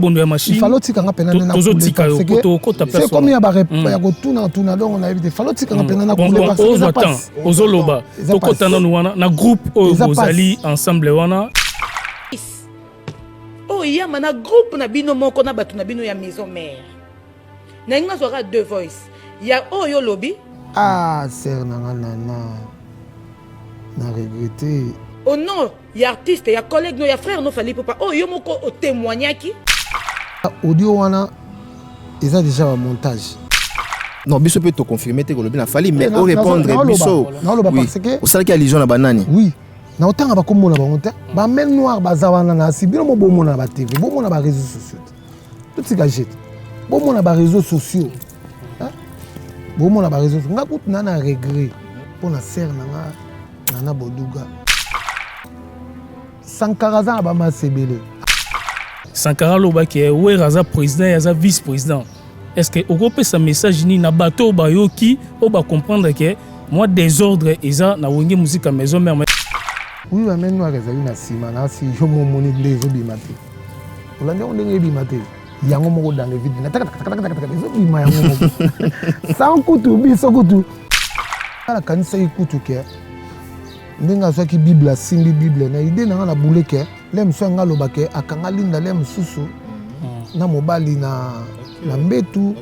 bondo ya machine. Il fallait tika nga pena na couler parce que c'est comme ya ba tuna donc on a évité. Fallait tika nga pena na couler parce que ça passe. Ozoloba. Tokotana wana na groupe Ozali ensemble wana. Oh ya mana groupe na bino moko na batu na bino ya maison mère. Na nga zora deux voice. Ya oyo lobby. Ah, sœur na regretté. Oh non, il y a artiste, il y a collègue, il y a frère, non fallait pas. Oh yo moko o témoigner qui? Audio wana, ils ont déjà un montage. Non, biso peut te confirmer que le bien a fallu mais au répondre biso. Non, parce que au salaire qui a liaison na banani. Oui. Na otanga ba kombo na bango te. Ba men noir bazawana na si bino mo bomo na ba TV, bomo na ba réseaux sociaux. Tout ce gadget. Bomo na ba réseaux sociaux. Hein? Bomo na ba réseaux sociaux. Nga kutu na regret pour na sœur na Nana Boduga. Sankara za ba ma sebele. Sankara loba ki ouais raza président et raza vice-président. Est-ce que au groupe ce message ni na bateau ba yoki o ba comprendre que moi désordre eza na wenge musique à maison mère. Oui, mais maintenant ezali na sima na si yo mo moni ndezo bimate. Olande on ndenge bimate. Yango moko dans le vide. Na taka zo bima yango moko. Sans kutu biso kutu. Ala kanisa ikutu ke. Ndenga so ki Bible simbi Bible na idée na boule ke lem so ngaloba ke akanga linda lem susu na mobali na mbetu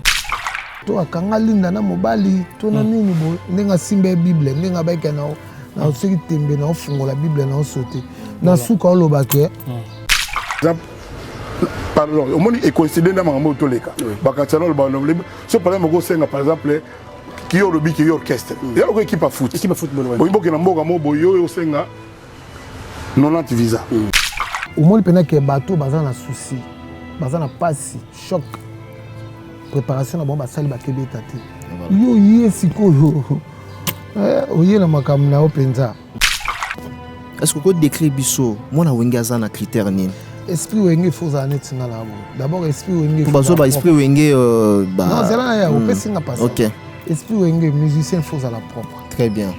to akanga linda na mobali to na nini bo ndenga simbe Bible ndenga ba ke na soki tembe na ofungola Bible na osote na suka oloba ke pardon au monde est coïncident dans mambo toleka bakatano le banomble so par exemple go senga par exemple qui est le bic qui est orchestre il y a une équipe à foot bon il faut que na mboka mo boyo senga 90 visa au monde pena que bateau baza na souci baza na pasi choc préparation na bon basali bakebeta te yo yesiko oye na makambo na openza. Est-ce que vous décrit biso mona wengaza na critère nini? Esprit wenge faut anetinga na bo. D'abord esprit wenge. Pour bazo ba esprit wenge ba. Non, c'est là ya opesinga pas. OK. Esprit wenge musicien faut à la propre. Très bien.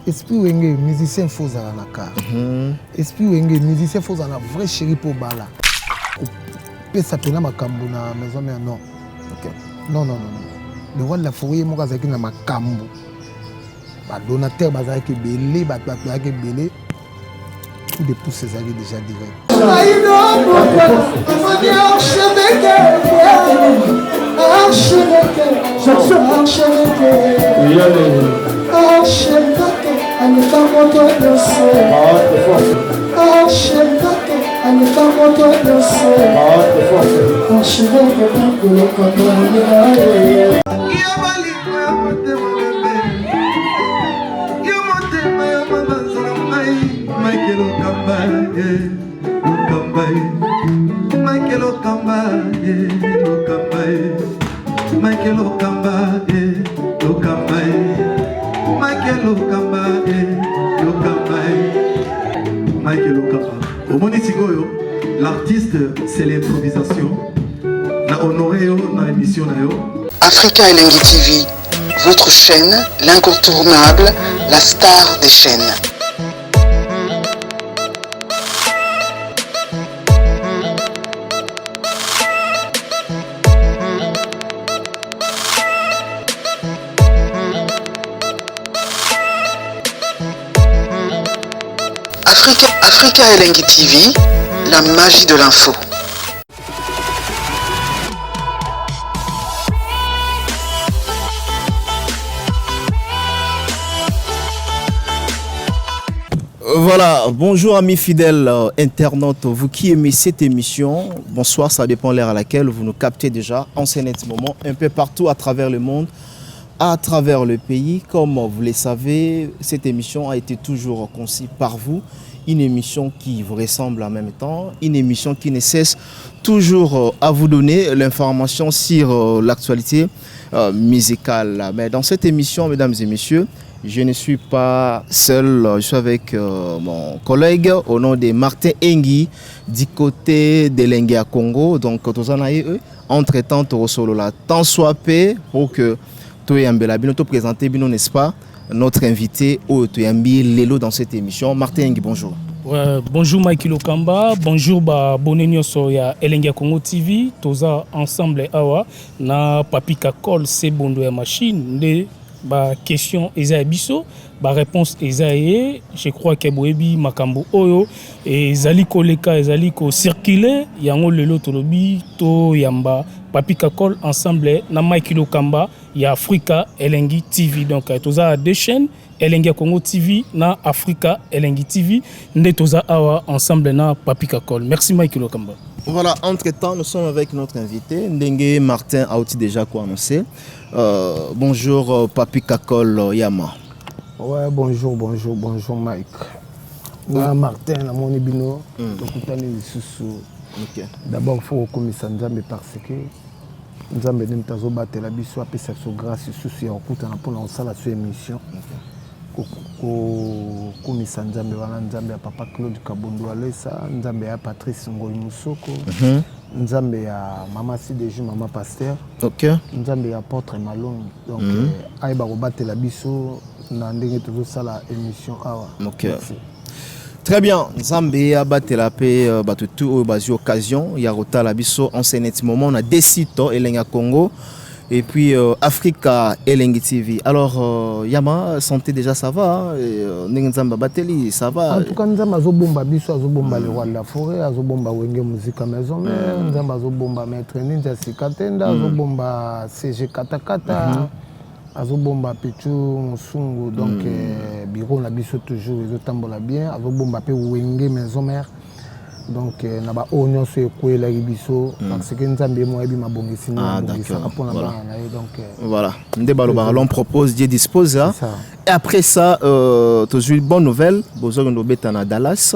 Esprit wenge musicien faut à la car. Esprit wenge musicien faut à la vraie chérie pour bala. Pesa pena makambo na maison mère non. OK. Non. Le roi de la forêt mo kazaki na makambo. Ba donateur bazaki belé ba bazaki belé. Tout des pouces ces alliés déjà direct. L'artiste, c'est l'improvisation. Na honoré na émission na yo. Africa Elengi TV, votre chaîne, l'incontournable, la star des chaînes. Africa Elengi TV, la magie de l'info. Voilà, bonjour amis fidèles internautes, vous qui aimez cette émission, bonsoir, ça dépend l'heure à laquelle vous nous captez déjà en ce moment un peu partout à travers le monde, à travers le pays. Comme vous le savez, cette émission a été toujours conçue par vous, une émission qui vous ressemble en même temps, une émission qui ne cesse toujours à vous donner l'information sur l'actualité musicale. Mais dans cette émission, mesdames et messieurs, je ne suis pas seul, je suis avec mon collègue au nom de Martin Engi du côté de l'Engi à Congo. Donc, entre-temps, tu solo là, tant soit paix pour que tu aies te présenter, n'est-ce pas, notre invité au Toyambi Lelo dans cette émission. Martin Engi, bonjour. Ouais, bonjour Mike Lokamba, bonjour ba bonne so ya Elengia Congo TV, toza ensemble awa na Papi Kakol c'est bondo ya machine de ba question eza biso, ba réponse eza ye, je crois que boebi makambo oyo ezali koleka ezali ko circuler yango lelo tolobi to yamba Papi Kakol ensemble na Mike Lokamba ya Africa Elengi TV, donc toza deux chaînes Elengia Congo TV na Africa Elengi TV nde toza awa ensemble na Papi Kakol. Merci Mike Lokamba. Voilà, entre-temps, nous sommes avec notre invité, Ndengue Martin Aouti déjà quoi annoncé. Bonjour Papi Kakol Yama. Ouais, bonjour Mike. Moi Martin, la mon bino, d'abord il faut reconnaître Nzambe parce que Nzambe nem tazo battre la biso a pesa so grâce sous ya okuta na pona osala so émission. Komisa Nzambe wana Nzambe ya Papa Claude Kabondo Alesa, Nzambe ya Patrice Ngoyi Musoko, Nzambe ya Mama Sideju Mama Pasteur, Nzambe ya Apôtre Malongi. Donc aiba ko battre la biso na ndenge tozo sala émission awa. Très bien, Nzambe a battu la paix, battu tout au bas occasion, il y a rota la biso en ce moment on a des sites Elenga Congo et puis Africa Elengi TV. Alors Yama santé déjà ça va, Nzamba Bateli ça va. En tout cas Nzamba azobomba biso azobomba le roi de la forêt, azobomba wenge musique maison mère, Nzamba azobomba maître Ninja Sikatenda, azobomba CG Katakata. Azobomba Petu Musungu, donc bureau na biso toujours ezotambola bien, azobomba pe wenge maison mère, donc na ba onyo so ekwela biso parce que Nzambe mo yebi mabongisi na bongisa kapona bana donc voilà ndeba lo l'on propose Dieu dispose et après ça toujours bonne nouvelle bozo ndo beta na Dallas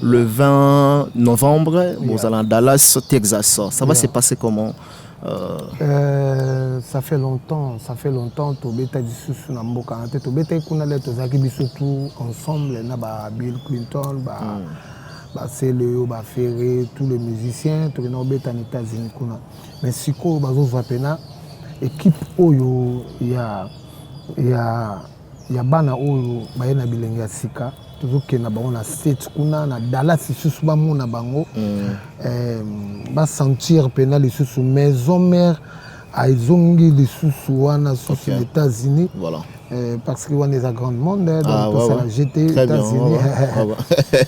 le 20 novembre bozo na Dallas Texas, ça va se passer comment? Ça fait longtemps, to beta disusu na mboka na te to beta kuna le to zaki biso tout ensemble na ba Bill Clinton ba Celeo ba Ferré tous les musiciens to na beta na États-Unis kuna, mais siko bazo vapena équipe oyo ya bana oyo ba na bilenge ya sika tozoke na bango na state kuna na Dallas lisusu bamona bango ba sentir pena lisusu maison mère aizongi lisusu wana sur les États-Unis, voilà. Parce que on est à grand monde donc ça a jeté États-Unis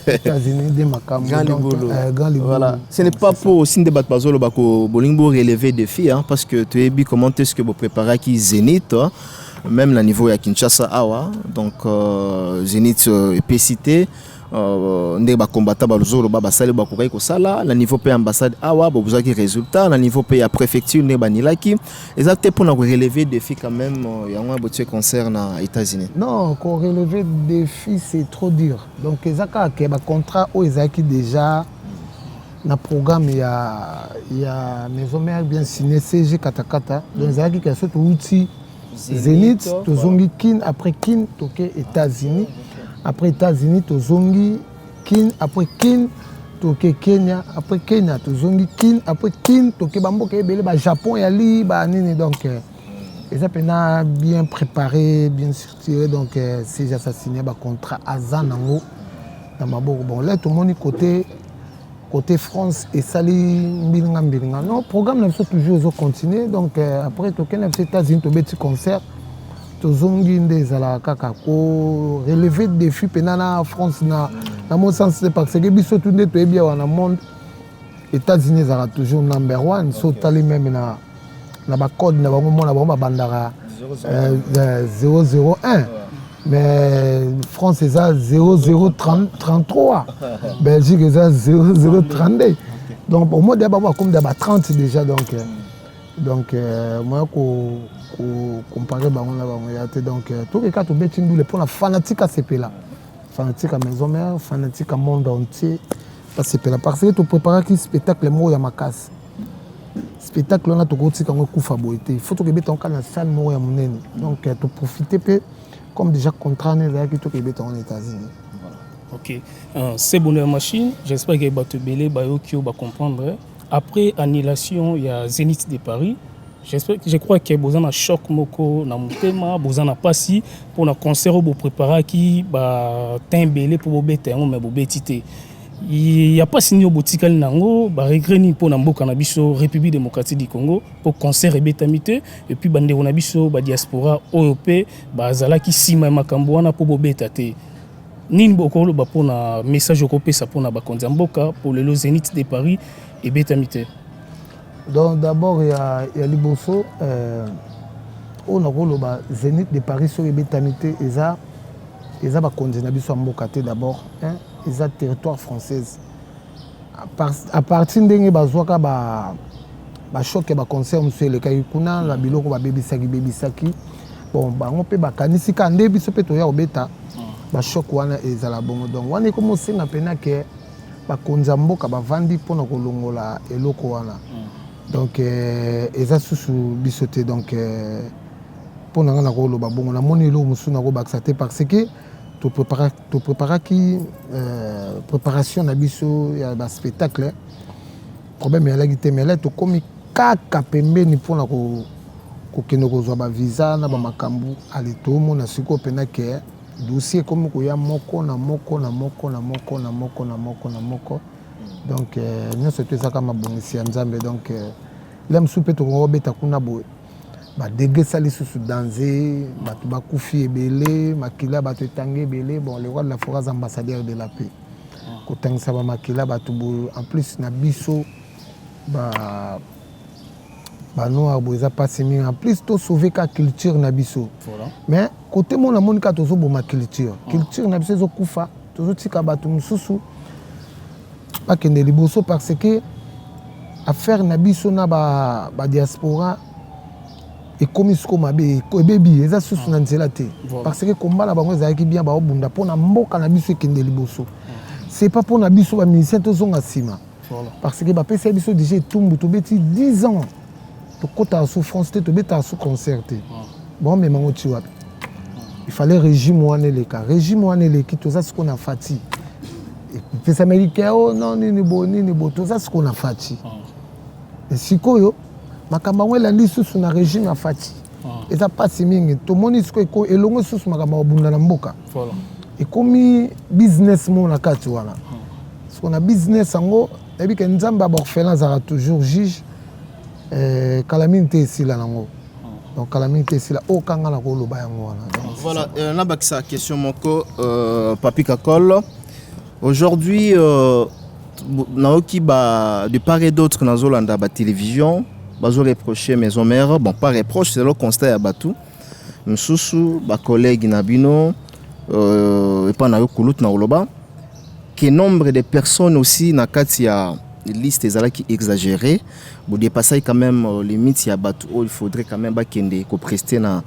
États-Unis des makam voilà, ce n'est pas pour aussi de battre bazolo bako bolingbo relever défi parce que tu es bien comment est-ce que vous préparez qui Zénith même le niveau à Kinshasa awa donc Zénith épicité ndé ba combattant ba lozolo ba basale ba kokai ko sala la niveau pe ambassade awa ba buzaki résultat la niveau pe ya préfecture ndé ba nilaki exactement pour na relever défi quand même ya ngwa botie concert na États-Unis. Non, ko relever défi c'est trop dur, donc ezaka ke ba contrat o ezaki déjà na programme ya maison mère bien signé CG Katakata, donc ezaki ke surtout outil Zénith, tozongi Kin, après Kin, toke États-Unis, après États-Unis, tozongi Kin, après Kin, toke Kenya, après Kenya, tozongi Kin, après Kin, toke Bamboka Ebele, ba Japon, Yali, ba Nini, donc les appels bien préparé, bien structuré, donc c'est assassiné, ba contrat Azanango, dans ma bourre. Bon, là, tout le monde côté France et Sali Mbilinga. Non, le programme n'a toujours continué. Donc après, tu as les États-Unis, tu as petit concert. Tu as des Alakako, relever des défis pénal en France. Dans mon sens, c'est parce que tu es bien dans le monde. Les États-Unis sont toujours number one. Ils sont allés même dans le code, dans le bandara 001. Mais France est à 0033, Belgique est à 0032. Donc au moins d'abord comme d'abord 30 déjà donc moi comparer donc tous les cas tout bêtis nous les pour la fanatique à CP là, fanatique à maison mère, fanatique à monde entier à CP là parce que tu prépares qui spectacle moi ya makas. Spectacle là tu côté quand coup faboité, il faut que tu en la salle moi ya monene. Donc tu profiter peu comme déjà contrat qui tout est en États-Unis. Ok, c'est bonne machine. J'espère que Batubele Bayo qui va comprendre. Après annulation, il y a Zénith de Paris. je crois que vous avez un choc moko na mutema, vous avez passé pour un concert où vous préparez qui ba tembelé pour vous bêter, mais vous bêtiter. Il y a pas signé au boutique nango, ba regret ni pour nambo canabiso République démocratique du Congo pour concert et bétamité et puis bande onabiso ba diaspora OEP ba zala qui sima makambo wana pour vous bêter. Nini bokolo ba pour na message au copé ça pour na ba konzamboka pour le Zénith de Paris et bétamité. Donc d'abord il y a Liboso on a le Zénith de Paris sur les bétamités et ça va continuer à mbokaté d'abord hein ils ont territoire française à partir de bazwaka ba choc ba concert monsieur le kayikuna la biloko ba baby saki bon ba on peut ba kanisi ka nde biso pe to ya obeta ba choc wana ezala bongo donc wana comme senga pena ke ba konzamboka ba vandi pona kolongola eloko wana. Donc eza susu bisoté donc pour na na ko lo ba bongo na moni lo musu na ko baxate parce que to prépara qui préparation na biso ya ba spectacle problème ya la gité mais là to komi kaka pembeni pour na ko kende ko zo ba visa na ba makambu ali to mo na siko pena ke dossier comme ko ya moko na moko donc nous c'était ça comme bonisi nzambe donc l'aime soupe to robeta kuna boy ba dégé sali sous danger ba to ba kufi ebele makila ba to tangé belé bon le roi de la forêt ambassadeur de la paix ko tangisa ba makila ba to en plus na biso ba noir boza passé en plus to sauver ka culture na biso mais côté mon na monika to zo bo ma culture na biso zo kufa to zo tika ba to mususu pas que ne liboso parce que affaire na biso na ba diaspora et comme ce qu'on mabe ko bebi eza susu na nzela te parce que combat na bango ezaki bien ba obunda pona mboka na biso kende liboso c'est pas pour na biso ba musicien to zonga sima parce que ba pesa biso déjà tumbu to beti 10 ans to kota souffrance te to beta sous concerté bon mais mango ti wapi il fallait régime wana le cas régime wana le ki to ça ce qu'on a fati les Américains, oh non, ni bo, tout ça, c'est ce qu'on a fait. Et si quoi, makambo la liste sous un régime a fait. Et ça passe mingi. Tout le monde est quoi, et l'on est sous makambo bunda na mboka. Et comme business mon la carte voilà. Parce qu'on a business en gros, et puis que nzamba borfelan ça toujours juge. Calamité ici là nango. Donc calamité ici là, au kanga na ko lo ba yango wana. Voilà, na bakisa question moko Papi Kakol. Aujourd'hui, de part et d'autre, dans la télévision, ils ont reproché Maison Mère. Bon, pas reproche, c'est le constat à Batou. Nous collègues Nabino, et pas na Kulut na Oloba, que nombre de personnes aussi na Katia liste qui exagérée. Pour dépasser quand même limite il y a Batou, il faudrait quand même qu'on prester na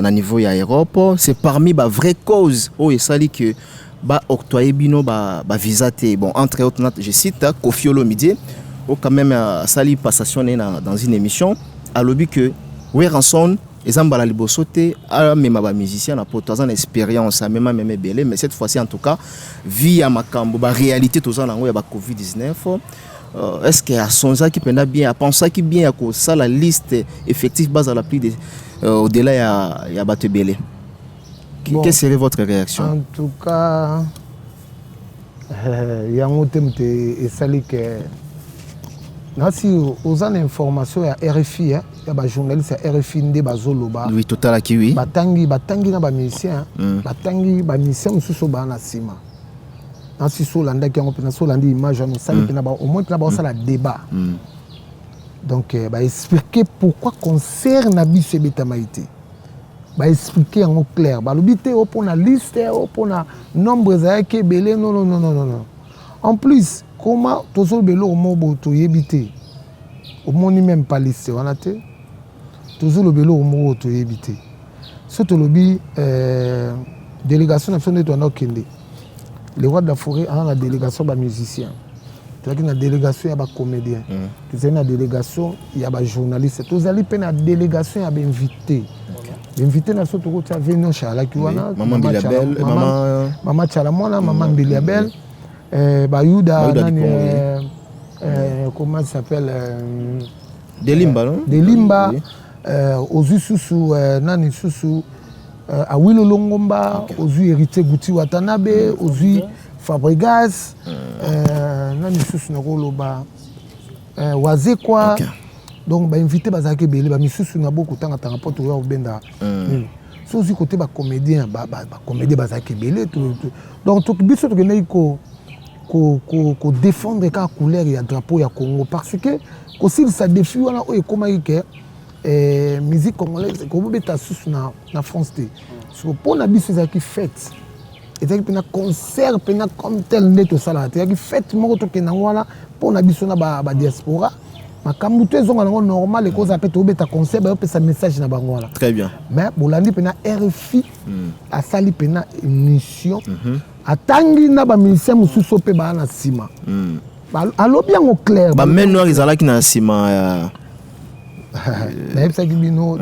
niveau ya Europe. C'est parmi les vraies causes où il s'agit que ba octroyer bino ba visa te bon entre autres je cite Kofi Olomide ou quand même sali passation dans une émission à lobby que Weranson ezambala liboso te a même ba musicien na potazan expérience a même belé mais cette fois-ci en tout cas via makambo ba réalité tozan nango ya ba Covid-19 est-ce que à sonza qui penda bien à penser qui bien à ça la liste effective base à la plus de au-delà ya ba te belé. Bon, quelle serait votre réaction? En tout cas, il y a un thème et sali que si aux informations à RFI, il y a des journalistes à RFI ndé bazoloba. Oui, total qui oui. Batangi na ba musicien, batangi ba musicien mususu ba na sima. Na si solanda qui on peut na solanda image on sali que na ba au moins na ba ça la débat. Donc ba expliquer pourquoi concert na biso betamaité. Bah expliquer en clair bah l'obité au pour la liste au pour la nombre qui belé non en plus comment tout ça belé au mot to yebité au moins ni même pas liste on a té toujours le belé au mot to yebité surtout lobby délégation nationale de Nokende le roi de la forêt a la délégation ba musicien tu vois qu'il y a délégation il y a ba comédien tu sais une délégation il y a ba journaliste tous allez peine la délégation il y a ba invité. Invité na soto ko ta venir chala ki wana maman chala mona maman Biliabel Bayuda comment ça s'appelle De Limba, non? De Limba, Ozu Susu, Nani Susu, Awilo Longomba, Ozu Héritier Gouti Watanabe, Ozu Fabregas, Nani Susu Nakoloba, Wazekwa. Donc, bah, invité Bazake Belé, bah, Misusu n'a beaucoup de temps à ta rapport au Benda. So, aussi côté bah, comédien, comédien Bazake Belé. Donc, tout le but, c'est que défendre les couleurs et le drapeau du Congo. Parce que, aussi, ça défie, on a comment il y a musique congolaise, comme on est sous na France. Pour la bis, c'est qui fête. Et c'est un concert, comme tel net au salaire. C'est qui fête, moi, pour la bis, on a diaspora. Ma kambuto ezonga nango normal et cause appelle tobeta conseil ba pesa message na bango là. Très bien. Mais bolandi pena RFI a sali pena émission atangi na ba ministère mususu pe ba na sima. Allo bien au clair. Ba men noir izala ki na sima na epsa ki bino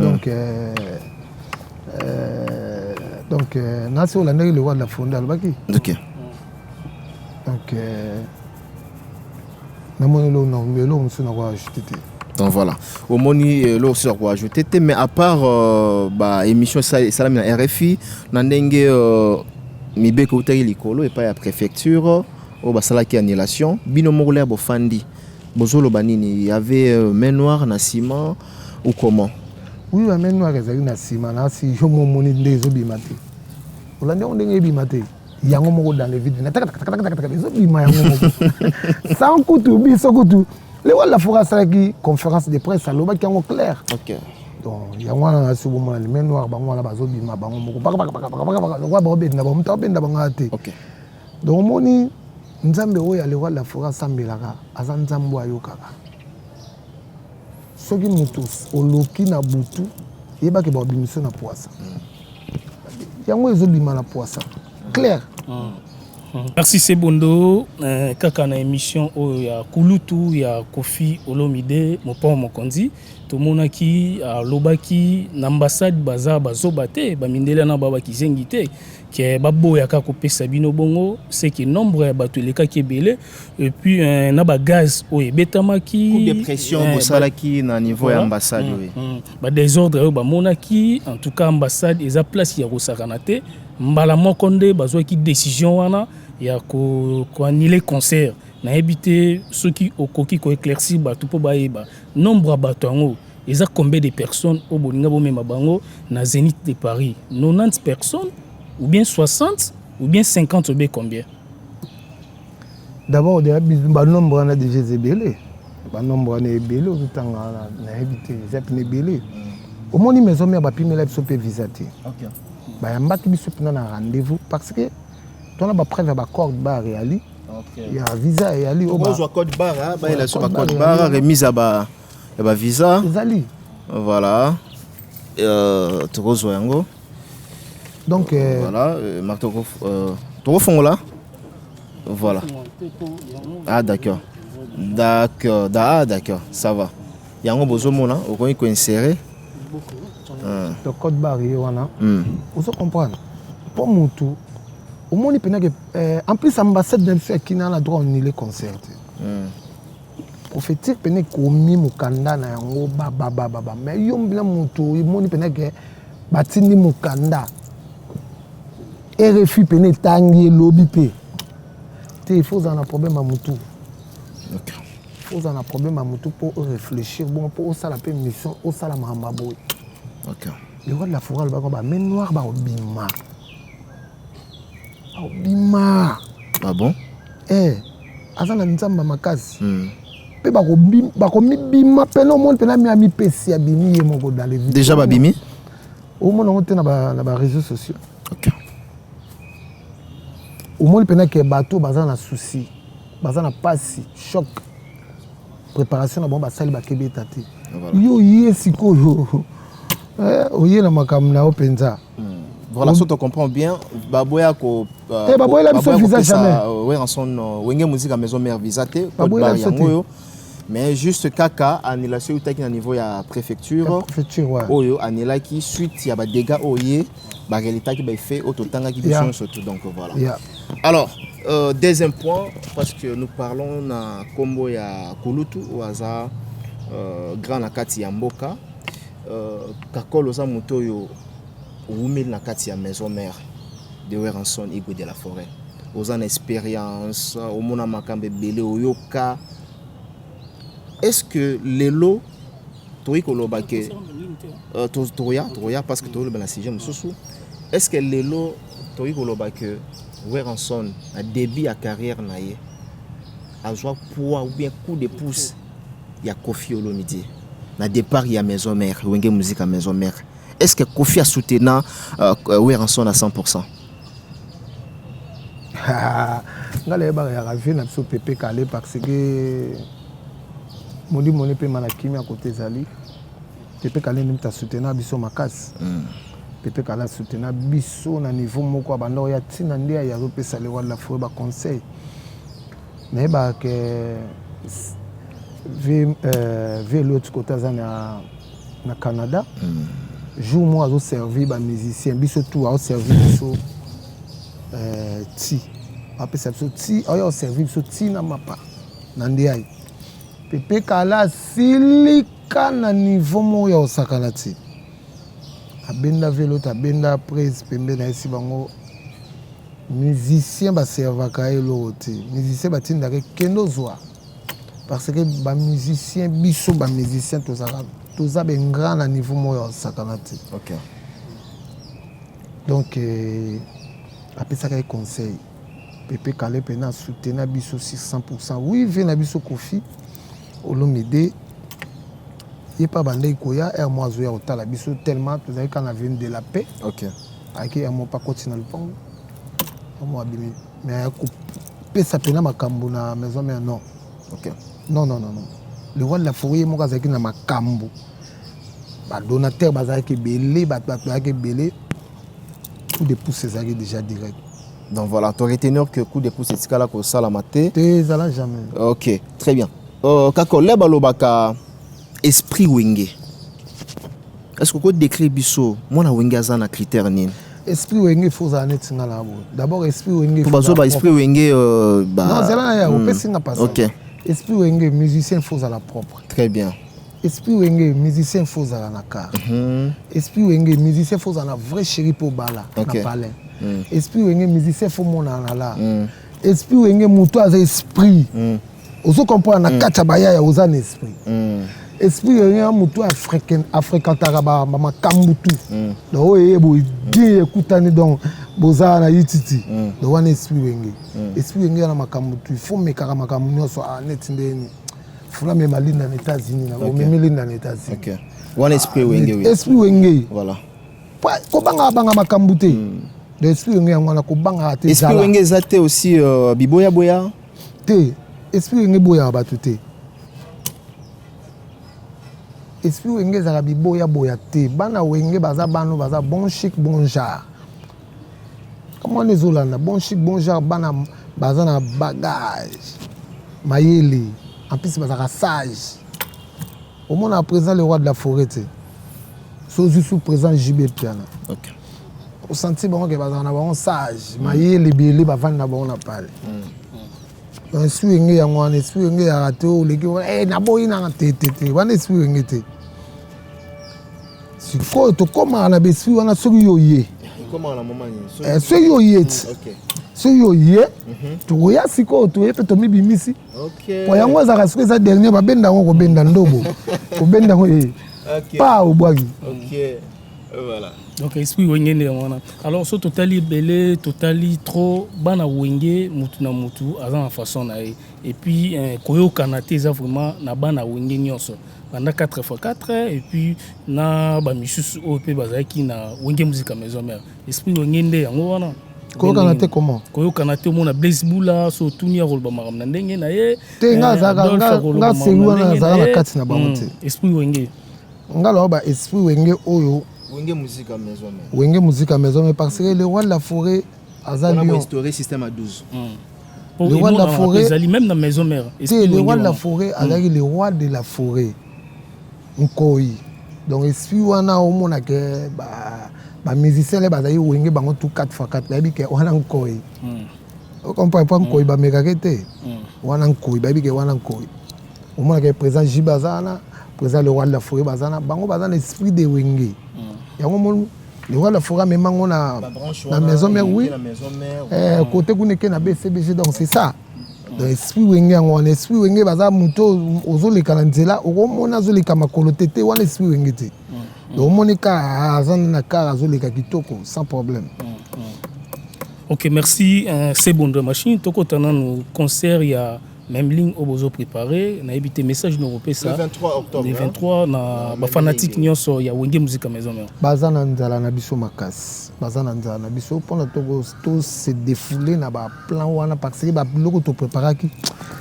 donc na se olanda le roi de la fonda albaki. OK. Donc donc voilà. Au moni l'eau sur quoi ajouter mais à part émission salam na RFI na ndenge mibeko utaki likolo et pas la préfecture au basala qui annulation bino mongolais bofandi bozolo banini il y avait main noire na ciment ou comment? Oui, la main noire ezali na ciment na si je mo moni ndezo bimate olande on ndenge bimate yango moko dans les vides sans coutu biso coutu le wala fora ça qui conférence de presse à loba qui en clair. OK. Donc yango na subu mo le main noir bango na bazo bima bango moko ba benda ba mta benda banga te. OK. Donc moni nzambe oya le wala fora sambelaka aza nzambo ayokaka soki mutu oloki na butu yeba ke ba bimiso na poisa yango ezo bima na poisa clair. Merci Sebondo, kaka na émission ya Kulutu ya Kofi Olomide mopa mokonzi tomonaki lobaki na ambassade baza bazobate bamindela na baba kizengi te ke baboya ka kopesa bino bongo c'est que nombre ya bato eleka ki ebele et puis na ba gaz o ebetamaki coup de pression bosalaki na niveau ya ambassade ba désordre ba monaki en tout cas ambassade eza place ya kosakana te mbala moko nde bazwaki décision wana ya ko annuler concert na éviter ceux qui okoki ko éclaircir bato po baeba nombre bato yango eza combien de personnes au bolinga bomema bango na Zénith de Paris 90 personnes ou bien 60 ou bien 50 ou bien combien? D'abord ba nombre na déjà zebele ba nombre na ebele au temps na éviter zep na ebele au moins maison mais ba pimela biso pe visiter. OK. Ba yambaki biso pena na rendez-vous parce que tona ba preuve ba code bar réali. OK. Il y a visa réali au ba code bar ba il a sur ba code bar remise à ba visa. Zali. Voilà. Tokozo yango. Donc voilà, Marco Toko là. Voilà. Ah d'accord. D'accord, ça va. Yango bozomona, on connaît ko insérer. Le code barrière wana. Vous comprenez. Pour mutu, au moins il en plus ambassade d'un fait qui n'a la droit ni les concerts. Prophétique pene komi mukanda na yango baba mais yombila mutu imoni pene ke batindi mukanda RFI pene tangi lobby pe te il faut en un problème à mutu. OK. Il faut en un problème à mutu pour réfléchir bon pour ça la pe mission au sala mahamba boy. OK. Le roi de la forêt ba ba men noir ba obima. Obima. Ah bon? Azana nzamba makasi. Pe bakomi bima pena monde pena mi ami pesi abimi ye moko dans les vidéos. Déjà babimi? Au monde on na ba réseaux sociaux. OK. Au monde pena que bateau baza na souci, baza na pasi, choc. Préparation na bon ba sali ba kebeta te. Yo yesiko yo. Oye na makam na openza. Voilà, ça tu comprends bien. Baboya ko baboya la biso visa jamais. Ouais, en son wenge musique à maison mère visa te code bar yango. Mais juste kaka annulation utaki na niveau ya préfecture. Préfecture ouais. Oyo annulaki suite ya ba dégâts oye ba réalité qui ba fait ototanga qui besoin surtout donc voilà. Yeah. Alors, deuxième point parce que nous parlons na combo ya Kulutu ou aza grand nakati ya mboka kakolo oza moto oyo oumeli nakati ya maison mère de Weranson Igwe de la Forêt oza na expérience omona makambo ebele oyoka est-ce que lelo toyi koloba ke toya parce que toloba na sujet mosusu est-ce que lelo toyi koloba ke Weranson a début à carrière na ye azwa poids ou bien coup de pouce ya Koffi Olomide na départ ya maison mère wenge musique à maison mère est-ce que Koffi a soutenu Weranson à 100%? Ngale ba ya ravi na biso Pepe Kale parce que moni pe manakimi à côté zali Pepe Kale ni ta soutenu biso makasi Pepe Kale soutenu biso na niveau moko bando ya tina ndia ya repesa le roi de la forêt ba conseil mais ba que vers l'autre côté na Canada jour moi a servi ba musicien biso tout a servi biso ti après ça ti a servi biso ti na mapa na ndiai Pepe Kala silika na niveau mo ya osakana ti abenda velo ta benda prise pembe na esi bango musicien ba servaka elo ti musicien batinda ke kendo zwa parce que ba musicien biso ba musicien toza ben grand na niveau mo ya osakana ti OK donc après ça quel conseil Pepe Kale pena soutenir biso 600%. Oui, vient biso Koffi Olomide. Il pas bandé koya et moi zoya otala biso tellement vous avez quand on vient de la paix. OK. Aki mon pas continuer le pont. Moi bimi mais pe ça pena makambo na maison mais non. OK. Non. Le roi de la forêt mo kazaki na makambo. Ba donateur bazaki belé ba bazaki belé. Coup de pouce c'est déjà direct. Donc voilà, tu retenir que coup de pouce c'est ce là ko sala maté. T'es allé jamais. OK, très bien. Kako leba lobaka esprit wenge. Est-ce que vous décrit biso mona wenge azana critère nini? Esprit wenge faut ça net ngala bo. D'abord esprit wenge. Pour bazo ba esprit wenge Non, c'est là ya opesi nga pas. OK. Esprit wenge musicien faut à la propre. Très bien. Esprit wenge musicien faut à la naka. Esprit wenge musicien faut à la vraie chérie pour bala na palais. Esprit wenge musicien faut mona na la. Esprit wenge muto az esprit. Ozo comprendre na kacha baya ya ozana esprit. Esprit wenge muto africain ba makambutu. Donc oye bo die ekutani donc boza na yititi. Donc wana esprit wenge. Esprit wenge na makambutu il faut mekaka makambu nyoso net ndeni. Fula me malinda na États-Unis na o memelinda na États-Unis. OK. One esprit wenge oui. Esprit wenge. Voilà. Ko banga makambute. L'esprit wenge ngwana ko banga te. Esprit wenge zate aussi biboya boya. Te. Esprit wenge boya ba tuté. Esprit wenge za biboya boya te. Bana wenge baza bano baza bon chic bon genre. Comment les Hollandais bon chic bon genre bana baza na bagage. Mayele. En plus, c'est un sage. Au moins, à présent, le roi de la forêt. Sous présent, JB Piana. OK. Au senti bon que un sage. Mais les billets, va vendre bon na parler. Un swing et un swing et un rateau, les gars, eh, n'aboye n'a tété, one swing et si quoi, tu comment on a besoin, on a celui yoye. Comment la maman celui yoye. OK. Celui yoye. Tu vois, si quoi, tu es peut-être bimisi. OK. Pour yango za kaswe za dernier ba benda ngo benda ndobo. Ko benda ngo OK. Pas au boagi. OK. Voilà. Donc esprit wenge ne wana. Alors so totali belé, totali trop bana wenge mutu na mutu azan façon na et puis koyo kanate za vraiment na bana wenge nyonso. Pendant 4x4 et puis na ba misusu OP bazaki na wenge musique maison mère. Esprit wenge nde yango wana. Koyo kanate comment? Koyo kanate mona Blaise Bula so tunia rol ba maram na ndenge na ye. Te nga za nga sewa na za na kati na bamuti. Esprit wenge. Nga lo ba esprit wenge oyo wenge musique à maison mère. Wenge musique à maison mère parce que le roi de la forêt azali. On a instauré système à 12. Le roi de la forêt azali même dans maison mère. Le roi de la forêt azali le roi de la forêt. Nkoi. Donc esprit wana o mona ke ba musicien les bazali wenge bango tout 4x4 baby ke wana nkoi. On comprend pas nkoi ba megakete. Wana nkoi baby ke wana nkoi. Au moins que présent Jibazana président le roi de la forêt bazana bango bazana esprit de wenge yango mon le roi de la forêt même on a la maison mère oui côté kuneke na BCBG donc c'est ça donc esprit wenge on esprit wenge baza muto ozoleka na nzela okomona azoleka makolo tete wana esprit wenge te donc monika azana na car azoleka kitoko sans problème. Ok, merci. C'est bon de machine. Toko tana no concert ya même ligne au bozo préparé. Na évité message no repé ça. Le 23 octobre. Le 23 na ba fanatique nyonso ya wenge musique maison mère. Bazana nzala na biso makas. Bazana nzala na biso pour toko to se défouler na ba plan wana parce que ba loko to préparaki.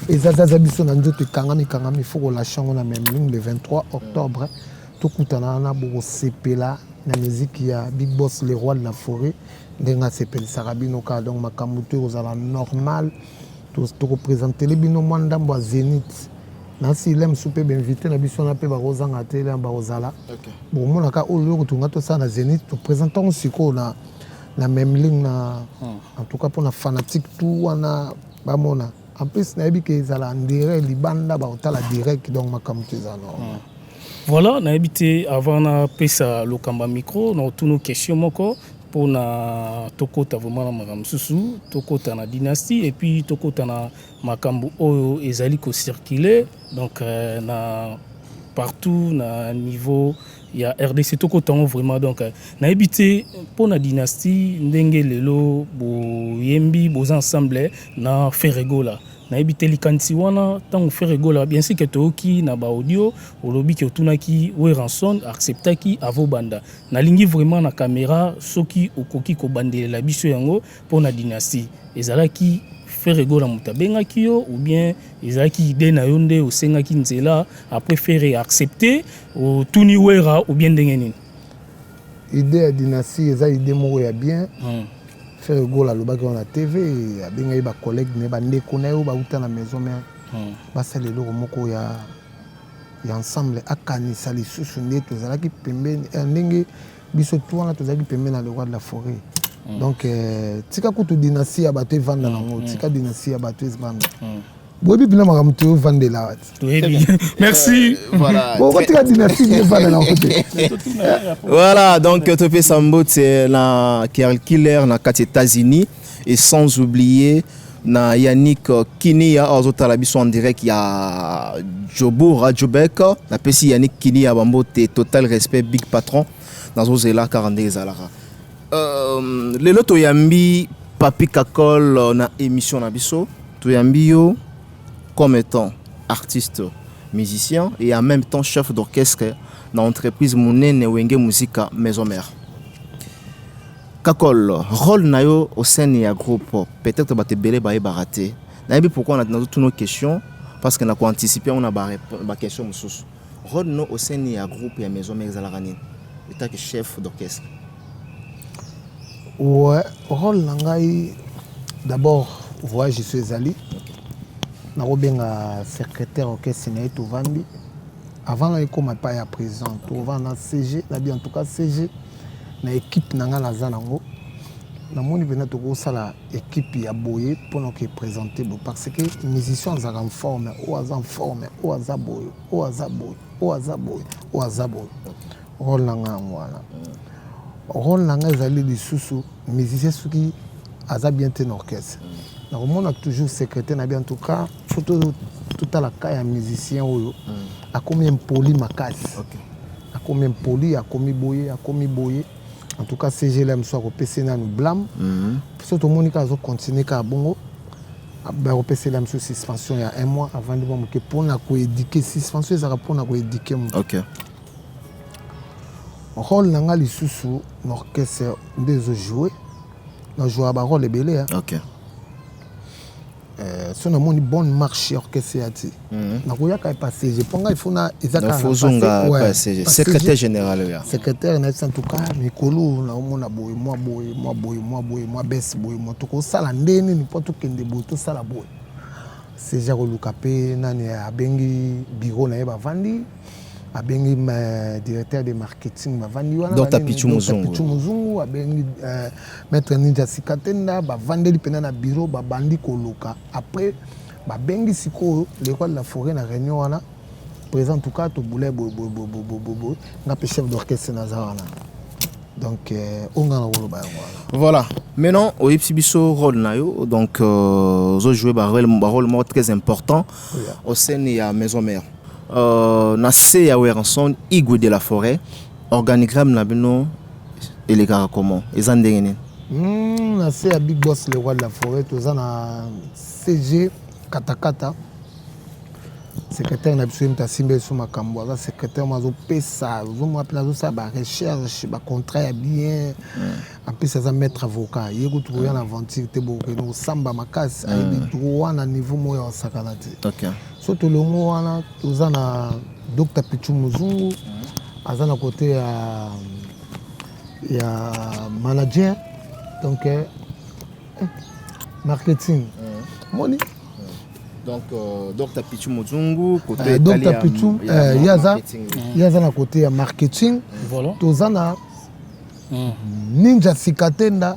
Et zaza biso na nzoto kangami faut la chango na même ligne le 23 octobre. Toko tana na bo sepela na musique ya Big Boss le roi de la forêt. Denga sepel sarabino ka donc makamuto ozala normal to représenter les bino mwanda mwa Zénith na si lem soupe ben invité na biso na pe ba rozanga tele ba rozala bon mona ka olo ko tunga to ça na Zénith to présentons siko na même ligne na en tout cas pour na fanatique tout wana ba mona en plus na ebi ke ezala ndire libanda ba otala direct donc makamuto za normal. Voilà, na habité avant na pesa lokamba micro na tous nos questions moko pour na tokota vraiment na makambo susu tokota na dynastie et puis tokota na makambo oyo ezali ko circuler donc na partout na niveau ya RDC tokota vraiment donc na habité pour na dynastie ndenge lelo bo yembi bo ensemble na Ferregola na ebité likanti wana tant faire rigola bien sûr que toki na ba audio olobi ki otunaki we ranson acceptaki avo banda na lingi vraiment na caméra soki okoki ko bandela biso yango pour na dynastie ezalaki faire rigola mutabenga kio ou bien ezalaki idée na yonde osengaki nzela après faire accepter o tuni wera ou bien ndengeni idée ya dynastie eza idée moko ya bien faire gola lobaki na TV abenga ba collègue ne ba ndeko na yo ba uta na maison mère basale loko moko ya ensemble akanisa lisusu nde tozalaki pembeni ndenge biso tuana tozalaki pembeni na le roi de la forêt donc tika kutu dynastie ya bato evanda nango tika dynastie ya bato ezbanda boyebi bina makambo to evandela wati merci voilà tika dynastie evanda nango te voilà donc Topé Sambo c'est la killer na kati États-Unis et sans oublier na Yannick Kinia ozotala biso en direct ya Jobo Radio Bec na pesi Yannick Kinia bambo te total respect big patron nazo zela 42 zalara lelo to yambi Papi Kakol na émission na biso to yambi yo comme étant artiste musicien et en même temps chef d'orchestre dans l'entreprise Mounene Wenge Musica Maison Mère. Kakol, rôle nayo au sein du groupe, peut-être que tu belé ba baraté. Naïbi pourquoi on a toutes nos questions parce qu'on a anticipé on a ba question mususu. Rôle no au sein du groupe ya Maison Mère Zalarani. État que chef d'orchestre. Ouais, rôle nangai d'abord voyage je suis Ali. Na robenga secrétaire orchestre na to vandi. Avant na comme pas ya président, to vanda CG, na bien en tout cas CG na équipe nanga na zanango. Na moni bena to ko sala équipe ya boye pour nous présenter parce que musiciens en forme, ou en forme, ou azaboy, ou azaboy, ou azaboy, ou azaboy. Rôle nanga ngwana. Rôle nanga zali lisusu musicien qui aza bien ten orchestre. Na on a toujours secrétaire na bien en tout cas photo tout à la cas ya musicien oyo a combien poli makasi. A combien poli, a combien boye. En tout cas CG l'aime soit repécé na nous blâme. Surtout Monica zo continuer ka bongo. Ba repécé l'aime sous suspension il y a un mois avant de me que pour na ko éduquer suspension ça pour na ko éduquer. OK. Rôle nanga lisusu l'orchestre des jouer. Na jouer ba rôle belé hein. OK. Si on a une bonne marche orchestre na koya ka passer je pense il faut na ezaka passer secrétaire général ya secrétaire na en tout cas mikolo na omona boy moi baisse boy moi to ko sala ndeni ni poto kende boy to sala boy c'est jaro lukape nani abengi bureau na ba vandi abengi directeur de marketing ba vandi wana Dr Pichu Muzungu abengi maître Ninja Sikatenda ba vandeli pena na bureau ba bandi koluka après ba bengi siko le roi de la forêt na réunion wana présent en tout cas to boulé nga pe chef d'orchestre nazarana donc on a le rôle. Voilà, maintenant au Ipsibiso rôle nayo donc zo jouer un rôle très important au sein de la maison mère. Na se ya Weranson Igwe de la Forêt organigramme na bino et les gars comment ils en ndengene. Na se ya Big Boss le roi de la forêt toza na CG Katakata secrétaire na biso mta simbe so makambo za secrétaire mazo pesa zo mo apela zo sa ba recherche ba contrat ya bien en plus ça mettre avocat yego to ya na aventure te bo ke no samba makasi ai droit na niveau moyo wa sakalati. OK. So to longo wana toza na Dr Pichu Muzungu azana côté ya manager donc marketing money. Donc Dr Pichu Muzungu côté Dr Pichu yaza na côté ya marketing. Voilà. Tozana Ninja Sikatenda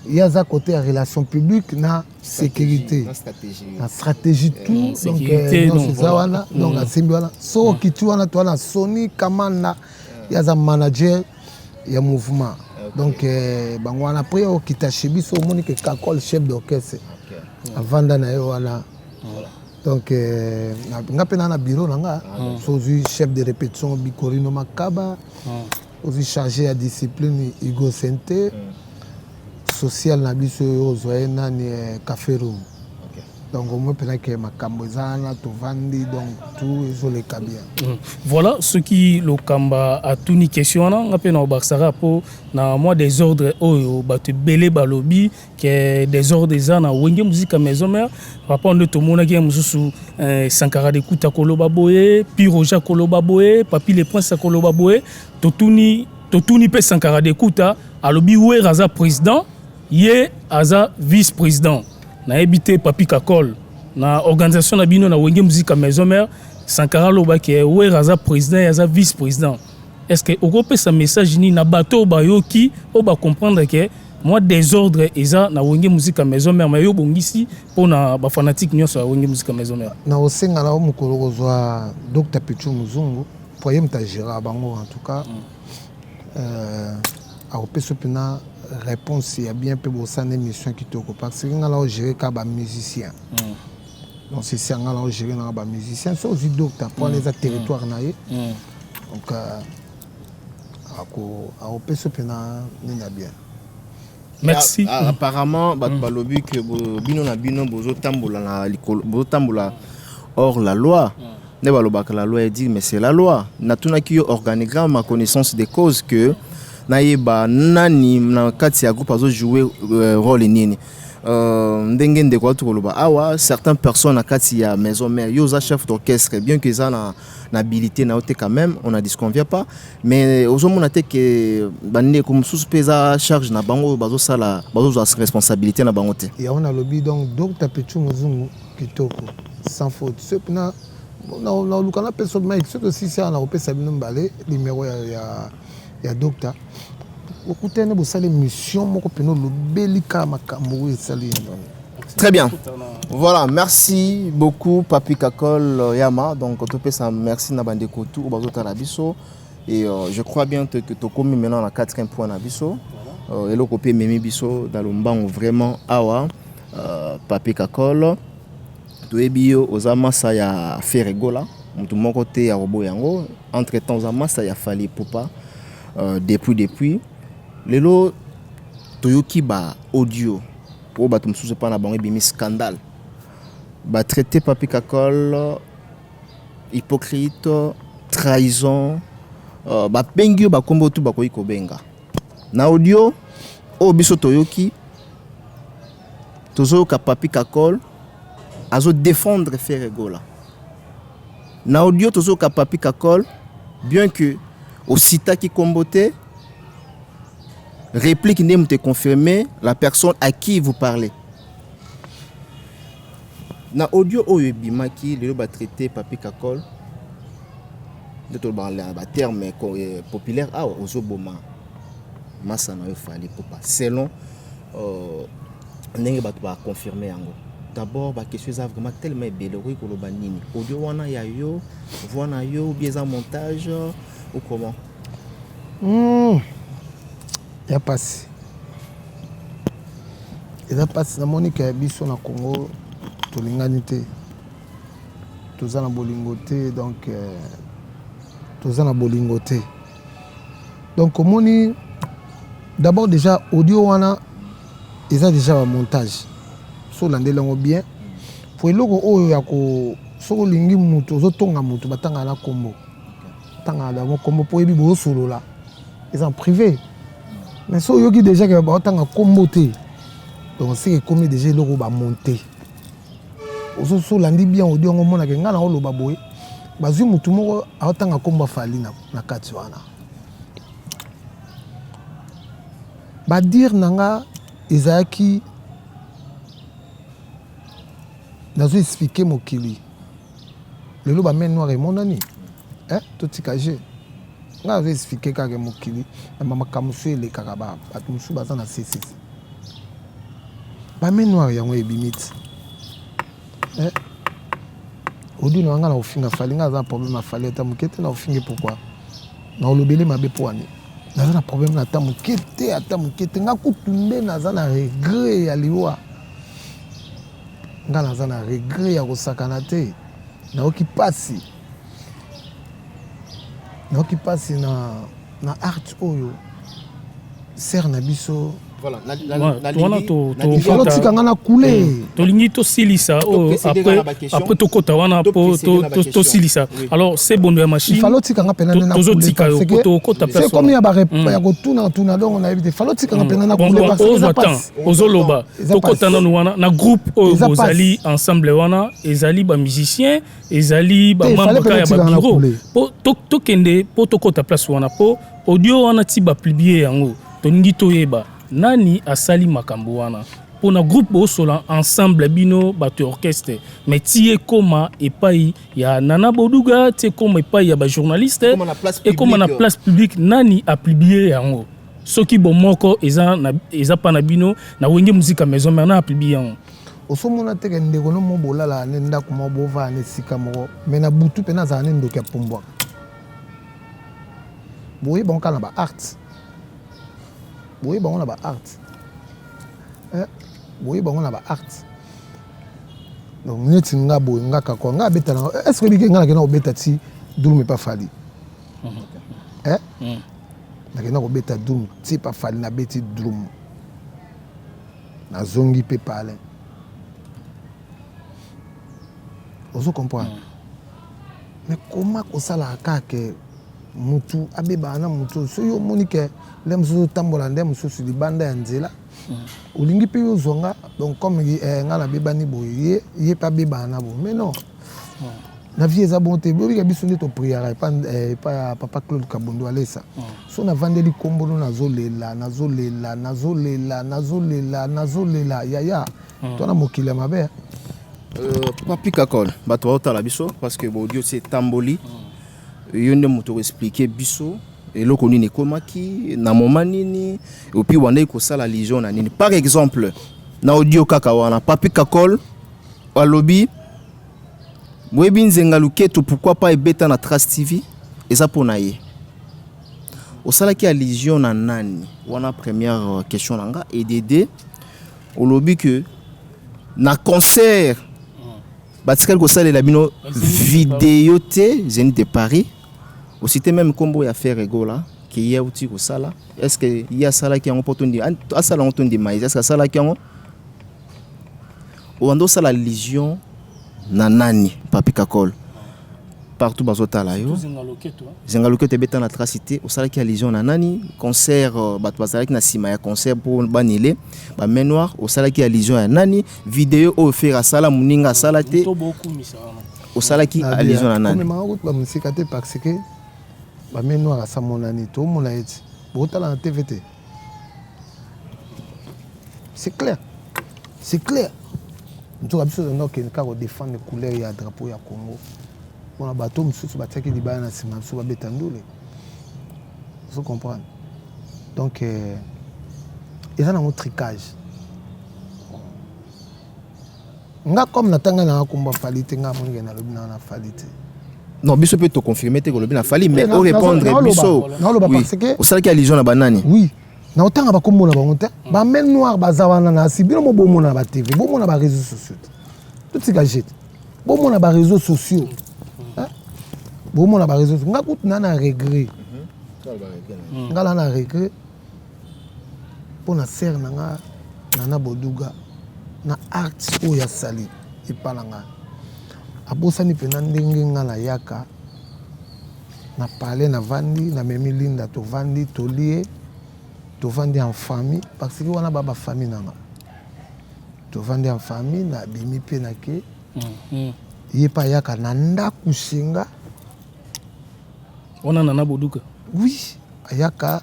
yaza côté ya relations publiques na sécurité na stratégie tout donc voilà donc asimbi wana so kitu wana to na Sony Kamana yaza manager ya mouvement. Donc bango wana après o kitachebi so monique Kakol chef d'orchestre avant na yo wana. Donc nga pena na bureau nanga so chef de répétition Bikorino Makaba aussi chargé à discipline Hugo Sente social na biso ozoye nani café room. Donc au moins pena que makambo zana to vandi donc tout eso le kabia. Voilà ce qui le kamba a tout ni question nga pena obaksara po na moi des ordres oyo batu belé balobi que des ordres zana wenge musique maison mère rapport de tomona ki mususu Sankara de Kuta koloba boye Piroja koloba boye Papi le Prince koloba boye totuni pe Sankara de Kuta alobi we raza président ye aza vice-président na habité Papi Kakol na organisation na bino na wenge musique maison mère Sankara loba ke we raza président et aza vice-président. Est-ce que au peut sa message ni na bateau ba yo ki o ba comprendre que moi désordre eza na wenge musique maison mère mayo bongisi pona ba fanatique nyonso ya wenge musique maison mère na osenga na mukolo kozwa Dr Pichu Muzungu poye mtajira bango en tout cas a opeso pena réponse ya bien pe bossa na émission qui toko parce que ngala o gérer ka ba musicien donc c'est ça ngala o gérer na ba musicien so aussi docteur pour les territoires na ye donc a opeso pena nina bien. Merci. Apparemment balobi que bino na bino bozo tambola hors la loi. Ne balobaka la loi dit mais c'est la loi. Na tuna ki organigramme à connaissance des causes que naïba nani na kati ya groupe azo jouer rôle nini ndenge ndeko atoloba awa certaines personnes na kati ya maison mère yoza chef d'orchestre bien que ça na habilité na ote quand même on a dit qu'on vient pas mais ozomona te que bande comme sous pesa charge na bango bazo sala bazo responsabilité na bango te et on a lobby donc Dr Pichu Muzungu kitoko sans faute ce na lukana personne mais c'est aussi ça na opesa bino mbale numéro ya docteur okutene bo sale mission moko peno lo belika makambo e sale. Très bien. Voilà, merci beaucoup Papi Kakol Yama donc to pesa merci na bande ko tout bazo tarabiso et je crois bien que to komi maintenant na 4e point na biso et le copé memi biso dans le mbango vraiment awa Papi Kakol to ebio ozama sa ya Ferregola mutu moko te ya robo yango entre temps ozama sa ya Fali Poupa depuis lelo toyoki ba audio pour bato msusu pa na bango bimi scandale ba traité Papi Kakol hypocrite trahison ba pengio ba kombo tu ba koyi kobenga na audio o biso toyoki tozo ka Papi Kakol azo défendre Ferregola na audio tozo ka Papi Kakol bien que au cita qui comboté réplique n'est te confirmer la personne à qui vous parlez. Na audio oyo bimaki le ba traité Papi Kakol de to ba terme populaire a ozoboma massa na yo fali popa selon ndenge ba confirmer yango D'abord, la question est vraiment tellement belle. Oui, que le banini. Audio wana ya yo, voix na yo, ou bien un montage ou comment? Ya passe. Et ça passe na Monique biso na Congo, tolingani te. Toza na bolingo te, donc toza na bolingo te. Donc omoni d'abord déjà audio wana eza déjà un montage. So landelango bien. Pour eloko oyo ya ko soko lingi mutu ozotonga mutu batanga na kombo. Tanga na kombo po ebi bo solo là. Ils en privé. Mais so yoki déjà que ba tanga kombo te. Donc c'est comme déjà eloko ba monter. Ozo so landi bien audio ngo mona ke ngana o loba boye. Bazui mutu moko atanga kombo fali na kati wana. Ba dire nanga ezaki nazo expliquer mokili lelo ba men noir et monani to tikaje nga nazo expliquer kaka mokili na mama kamusu ele kaka ba atumusu baza na CCC ba men noir yango ebimiti odi no nga na ofinga fali nga za problème afali ata mokete na ofinge pourquoi na olobele mabe poani naza na problème na ata mokete nga kutunde naza na regret ya liwa nga naza na regret ya kosakana te naoki pasi na art oyo ser na biso voilà falo tikanga na kule tolingi tosilisa après tokota wana po tosilisa alors c'est bon ya machine falo tikanga pena na tozotika yo po tokota personne c'est comme ya kotuna donc on a évité falo tikanga pena na kule parce que ozoloba tokota na wana na groupe oyo bozali ensemble wana ezali ba musicien ezali ba membre ya ba bureau po tokende po tokota place wana po audio wana ti ba publier yango tolingi toyeba nani asali makambo wana pona groupe bosola ensemble bino bato orchestre mais tie koma epai ya Nana Boduga tie koma epai ya ba journaliste et comme na place publique nani a publié yango soki bomoko eza pa na bino na wenge musique maison mais na a publié yango osomona teke ndeko no mo bolala ne ndako mo bova ne sika mo mais na butu pe na za ne ndoka pumbwa boye bon kana ba art boye bango na ba art boye bango na ba art donc neti nga boye nga kako nga beta na est-ce que bike nga na kena obeta ti drum pas fali na kena obeta drum ti pas fali na beti drum na zongi pe pale ozo comprendre mais comment osala kake mutu abeba na mutu so yo monike le musu tambola ndem musu libanda ya nzela olingi pe yo zonga donc comme nga na beba ni boye ye pa beba na bo mais non na vie eza bonté bobi ka biso to prière pa papa Claude Kabondo alesa so na vandeli kombolo nazolela yaya to na mokila mabe Papi Kakol bato otala biso parce que audio c'est tamboli yonde moto expliquer biso eloko nini komaki na moment nini et puis wanda ko sala lijon na nini par exemple na audio kaka wana Papi Kakol alobi webi nzenga luketo pourquoi pas ebeta na Trace TV eza pona ye osala ki a lijon na nani wana première question nanga et Dédé olobi que na concert batikal ko sala la bino vidéo te Zénith de Paris aussi même combo ya faire ego là qui y a outil ko sala est-ce que y a sala qui en potondi a sala on tondi mais est-ce que sala qui en ou ando sala légion na nani Papi Kakol partout bazotala yo zenga loketo beta na tracité au sala qui a légion na nani concert bato bazala ki na sima ya concert pour banile ba menoir au sala qui a légion ya nani vidéo au faire sala muninga sala te au sala qui a légion na nani comme ma ba musika te parce que ba menoir a sa monani to mona eti botala na TVT c'est clair nous avons besoin de nous défendre les couleurs et le drapeau ya Congo. On a bateau mususu batiaki libaya na sima so ba betandule. Vous comprenez? Donc il y a un tricage. nga comme natanga na komba falite nga moni na lobi na falite non biso peut te confirmer que lobi na fali mais au répondre biso parce que au sala ki allusion na banani oui na otanga ba kombo na bango te ba men noir bazawana na sibino mo bomo na ba TV bomo na ba réseaux sociaux tout ce gadget bomo na ba réseaux sociaux bomo na ba réseaux nga kutu na regret nga na regret pour na ser na nga Nana Boduga na art o ya sali ipalanga abosani pena ndenge nga na yaka na parler na vandi na memi linda to vandi to lié to vandi en famille parce que wana baba famille nanga to vandi en famille na bimi pe na ke yepa yaka na ndaku singa ona Nana Boduga oui ayaka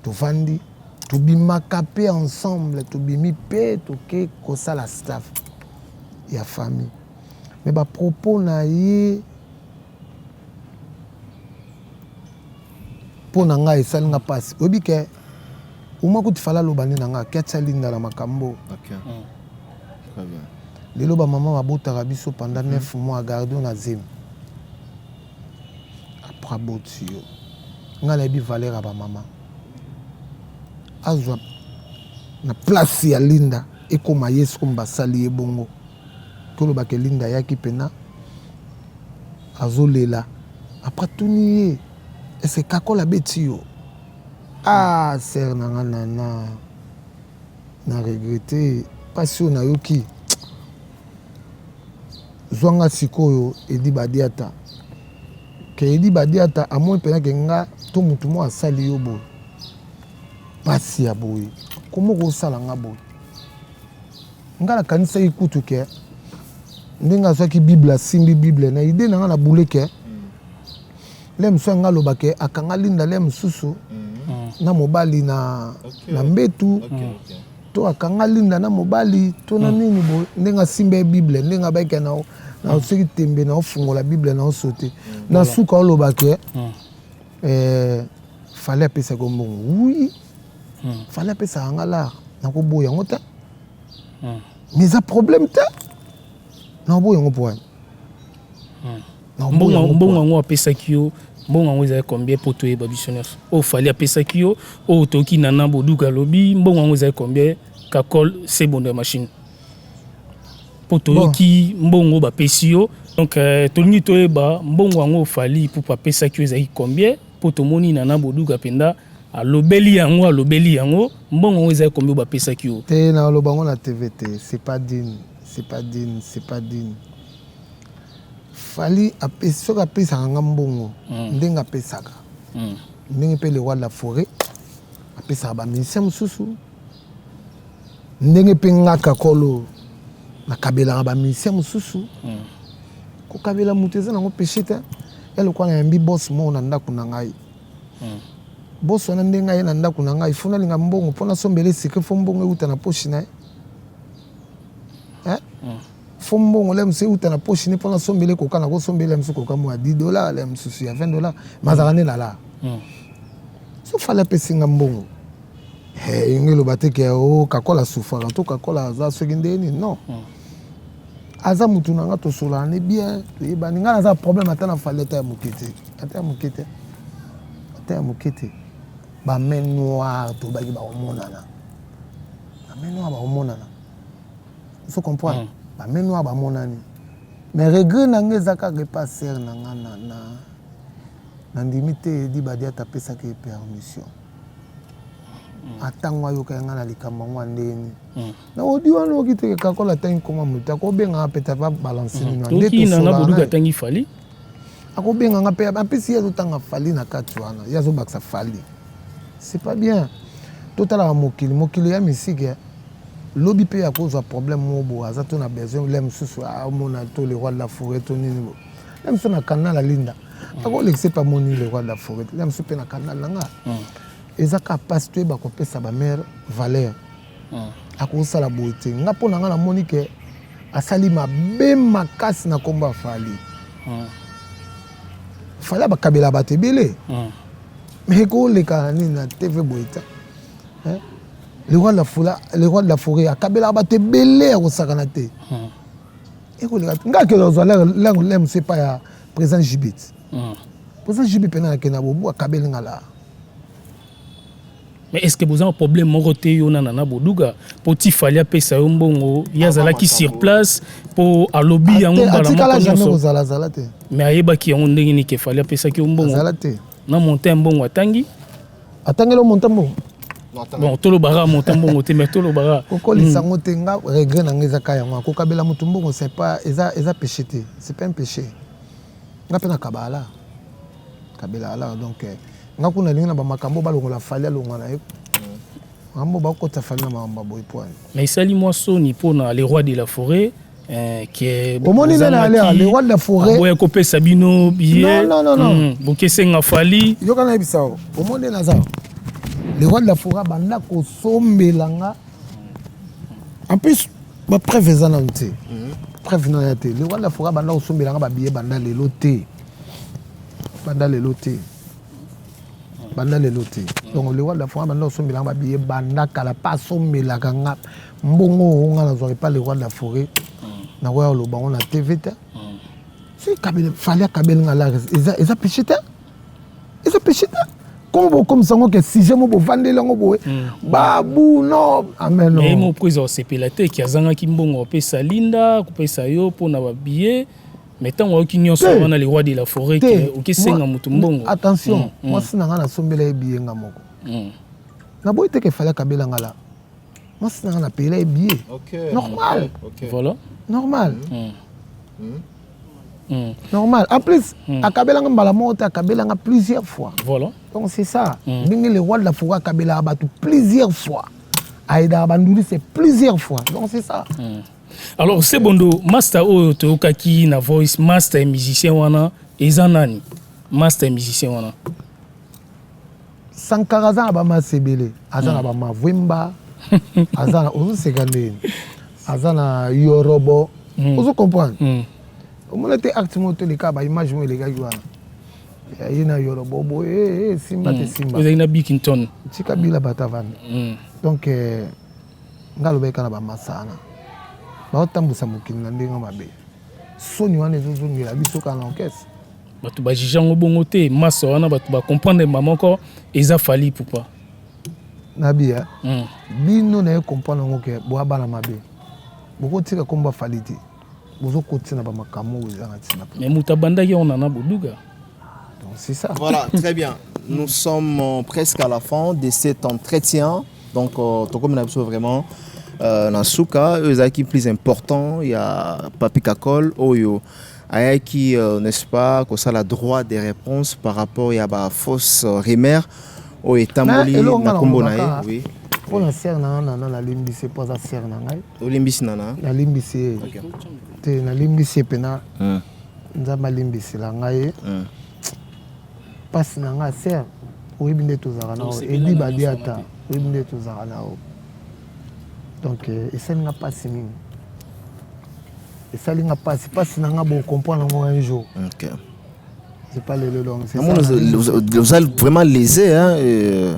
to vandi to bimaka pe ensemble to bimi pe to ke kosa la staff ya famille mais ba propos na ye pona nga esali nga pasi obi ke uma kuti fala loba nde na nga kiatia linda na makambo OK très bien lelo ba mama babotaka biso pendant 9 mois garde na zemi après boti yo nga na bi valeur ya ba mama azwa na place ya linda ekoma yesu comme basali ye bongo kolobaka linda yaki pena azolela après tuni ye ese kakola beti yo ah ser nanga na regretter pasi oyo nayoki zwanga sikoyo edi badiata ke edi badiata amoni pena ke nga to mutu mo asali yo boye pasi ya boye komo kosala nga boye nga nakanisa ikutu ke ndenge azwaki bible asimbi bible na ide na nga na bule ke le mosusu nga alobake akanga linda le mosusu na mobali na mbetu to akanga linda na mobali to na nini boye ndenge asimbi bible ndenge abayike na soki tembe na ofungola bible na osote na suka olobake fale apesaka mbongo oui fale apesaka nga lar nakoboya yango te mais eza problème te nakoboya yango poani mbongo yango apesaki yo mbongo yango ezali combien po toyeba biso nyonso oyo fali apesaki yo oyo toki Nana Boduga alobi mbongo yango ezali combien kakol sebondo ya machine po toyoki mbongo bapesi yo donc tolingi toyeba mbongo yango fali po apesaki yo ezali combien po tomoni Nana Boduga penda alobeli yango mbongo yango ezali combien bapesaki yo te na aloba yango na TV te c'est pas digne fali soki apesaka nga mbongo ndenge apesaka ndenge mpe le roi de la forêt apesaka baministère mosusu ndenge mpe nga kakolo nakabelaka baministère mosusu kokabela moto eza nango péché te elokwa nayambi bos moko na ndako na ngai bos wana ndenge aye na ndako na ngai fo nalinga mbongo mpo nasombela esika fo mbongo euta na poshi na ye fo mbongo le mosusu euta na poshi ne mpo nasombela ekoka na kosombela le mosusu koka mwa $10 le mosusu ya $20 mazaka nde nala so fale apesinga mbongo yongo eloba te ke kakola asufaka to kakola aza soki ndeni non aza mutu na nga tosolana ne bien toyebani nga naza problème ata na fale ata ya moke te bamain noire tobaki bakomonana so comprendre bamain noire bamonani mais regret na nga eza kaka epa ser na nga na ndimi te edi badiata apesaki permission atango ayoka nga na likambo yango andeni na odi wana oki te kakola atangi koma moto akobenganga mpe ta babalanse nino toki Nana Boduga atangi fali akobenganga mpe apesi ye azotanga fali na kati wana ye azobakisa fali c'est pas bien totalaka mokili ya misike lobi mpe ya kozwa problème moko boye aza to na besoin le mosusu amona to le roi de la forêt to nini bo le mosusu na canal alinda akolekise mpe amoni le roi de la forêt le mosusu mpe na canal na nga eza ka pasi toyeba kopesa bamare valeur akosala boye te nga mpo na nga namoni ke asali mabe makasi na kombo afali fali abakabela bato ebele me ekoleka nini na tv boye te le roi de la forêt akabela bate belé au sakanate et ko nga ke lozo l'air c'est pas ya président Jibit président Jibit pena ke na bobu akabela ngala. Mais est-ce que vous avez un problème moroté yona nana boduga pour tifalia pesa yombongo yazala qui sur place pour à lobby yango bala mo mais ayeba ki yango ndenge ni ke falia pesa ki yombongo zalate na monter mbongo atangi lo monter mbongo bon tolo bara monter mbongo te mais tolo bara koko lisango te nga regret na ngeza ka yango ko kabela mutu mbongo c'est pas eza péché te c'est pas un péché nga pena kabala ala donc nga kuna linga ba makambo balongola falia longana ye ambo ba ko ta falia mamba boy point mais sali moi soni pona les rois de la forêt qui est au monde les rois de la forêt boy ko pesa bino billet non boke senga fali yo kana bisao au monde naza les rois de la forêt banda ko sombelanga en plus ba preuve ezana nte preuve no yate les rois de la forêt banda ko sombelanga ba billet banda le loté banda le loté donc le roi de la forêt banda sombela ba billet banda kala pas sombela kanga mbongo nga na zo pas le roi de la forêt na wa lo bango na TV ta si kabele fallait kabele ngala eza péché ta comme ça que si je mo vendre lango boé babu no amen no mais mon président sepelate qui azanga ki mbongo pesa linda ko pesa yo pona ba billet. Mais tant que nous sommes les rois de la forêt, qui sont en Mutumbongo. Attention, moi, si nous sommes les billets, nous que fallait kabela ngala. Moi, si nous payé les billets. Normal. Voilà. Normal. Normal. En plus, à kabela ngala monte à kabela plusieurs fois. Voilà. Donc c'est ça. Les rois de la forêt kabela abattu plusieurs fois. Aïda Abandouli c'est plusieurs fois. Donc c'est ça. Alors c'est bon master oyo tokaki na voice master musicien wana ezanani master musicien wana Sankaraza ba masebele azana ba mavwemba azana ozo sekande azana yorobo ozo comprendre on était acte moto les cas ba image mo les gars wana yina yorobo bo simba te simba vous avez na Bikington tikabila batavan donc ngalo be kana ba masana baotambusa mokili na ndenge mabe soni wana ezozongela biso kaka na orchestre bato bajijango bongo te masa wana bato bacomprendre mamoko eza fali pupa nabia bino na ye comprendre yango ke boabana mabe bokotika komba fali te bozokotina bamakambo oyo eza na ntina mais moto abandaki on en a boduga donc c'est ça voilà très bien nous sommes presque à la fin de cet entretien donc tokomi na biso vraiment Nasuka, eux qui plus important, il y a Papi Kakol, Oyo, qui n'est-ce pas, que ça la droit des réponses par rapport à la fausse rumeur, au Tamboli, na Kombonae, oui. Pour la serre, la limbisi, pas la serre, au limbisi nana. La limbisi, te la limbisi pena, nzama limbisi la ngaye, passe nanga serre, ou ibinde tuzarana, et dit badiata, ou ibinde tuzarana. Donc, ça n'a pas si mine. Et ça n'a pas si n'a pas comprendre un jour. Ok. C'est pas le long. Vous allez vraiment léser, hein?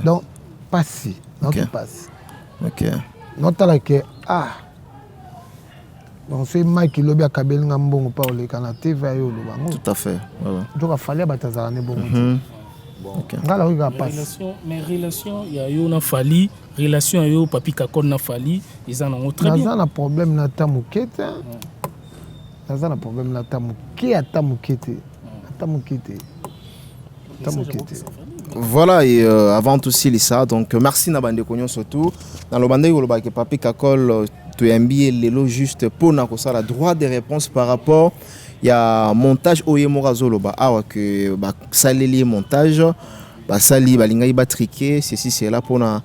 Donc, pas si. Donc, passe. Ok. Non, t'as là que donc c'est Mike qui lobby à Kabel Ngambon pas au Canada va tout à fait. Donc, il fallait battre ne bon. Mais relation, il y a eu fali, relation yo Papi Kakol na fali, ils en ont très bien. Naza na problème na tamukete. Naza na problème na tamukete. Voilà, et avant tout ça, donc merci na bande konyo surtout dans le bande yoloba que Papi Kakol tu enbié lelo juste pour na ko la droit de réponse par rapport il y a montage oyemora zoloba awa que ba saleli montage ba sali balinga ba triquer ceci c'est là pour na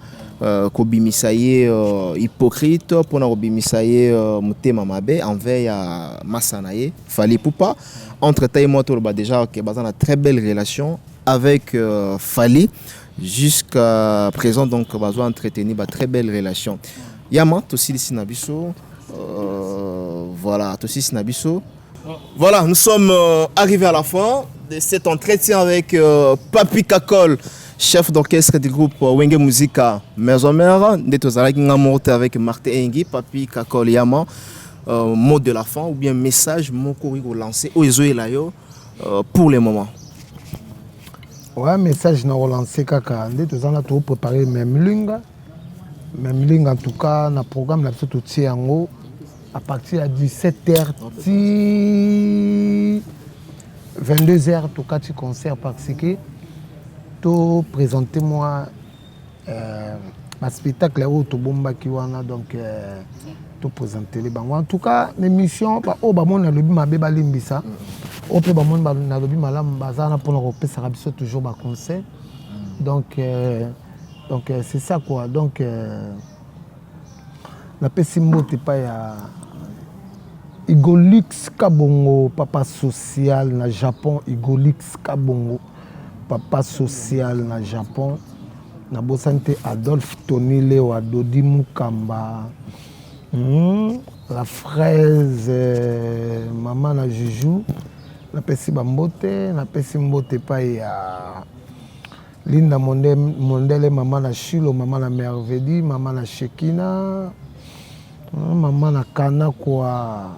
ko bimisaye hypocrite pour na ko bimisaye mutema mabe envers ya masanaye fali pupa entre tay moi toloba déjà que bazana très belle relation avec Fali jusqu'à présent donc bazo entretenir ba très belle relation yama to silisi na biso voilà to silisi na biso. Voilà, nous sommes arrivés à la fin de cet entretien avec Papi Kakol, chef d'orchestre du groupe Wenge Musica Maison Mère, Ndetozala Kingamote avec Martin Engi, Papi Kakol Yama, mot de la fin ou bien message, mon courrier lancé au Ezoelayo pour le moment. Ouais, message n'a relancé Kaka, Ndetozala tout préparé même linga en tout cas, dans le programme, tout tient à partir de 17h, 22h, tout cas, tu concert parce que tout présentez-moi un spectacle où tout bomba qui wana donc tout présenter les bangs. En tout cas, l'émission, oh bah mon a le bima beba limbisa, oh pe bah mon na le bima la mbazana pour nous repérer ça toujours bah concert. Donc c'est ça quoi. Donc la Pessimbo t'es pas ya Igolix Kabongo, papa social na Japon. Igolix Kabongo, papa social na Japon. Na bosante Adolphe Tony Leo Adodi Mukamba. La fraise maman na Juju. Na Pessimbote, na Pessimbote pas ya Linda Mondele, maman na Chilo, maman na Mervedi, maman na Shekina, maman na Kana quoi.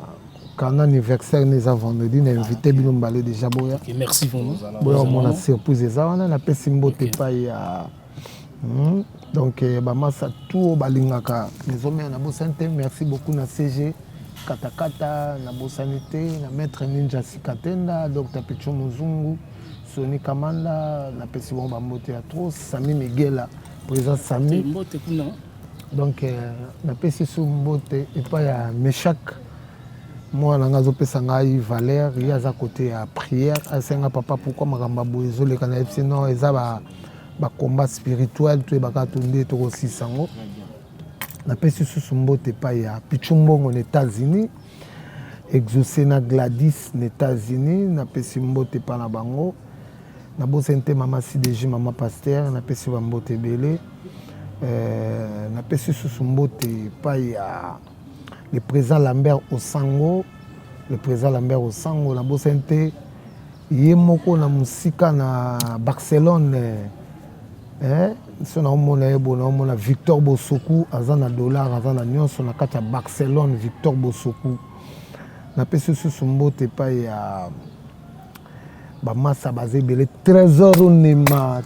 Kana anniversaire nous avons vendredi, on a invité Binombalé déjà boya. Merci vraiment. Boya mon surprise ça on a Pessimbote pas ya. Donc maman ça tout balingaka. Les hommes na bosante, merci beaucoup na CG Katakata, na bosanité, na maître Ninja Sikatenda, Dr Picho Muzungu. Soni Kamanda, na Pessimbo Bambote à trop, Sami Miguela, président Sami. Donc, na Pessimbo Mbote, et pas il y a Meshak. Moi, na ngazo pesangai Valère, il y a à côté à prière, à Senga papa pourquoi Magamba Boezo le canal sinon ils a ba combat spirituel tout et ba tourner tout aussi sango. Na Pessimbo Mbote pas il y a Pichumbo aux États-Unis. Exaucé na Gladys aux États-Unis, na Pessimbo Mbote pas na bango. Na bosente maman CDG maman pasteur na pesi bambote belé na pesi susumbote pa ya le président Lambert Osango na bosente yemoko na musika na Barcelone so na omona yebo na omona Victor Bosoku azana dollar azana nyonso na kati ya Barcelone Victor Bosoku na pesi susumbote pa ya Bamasa basé belé trésor Nema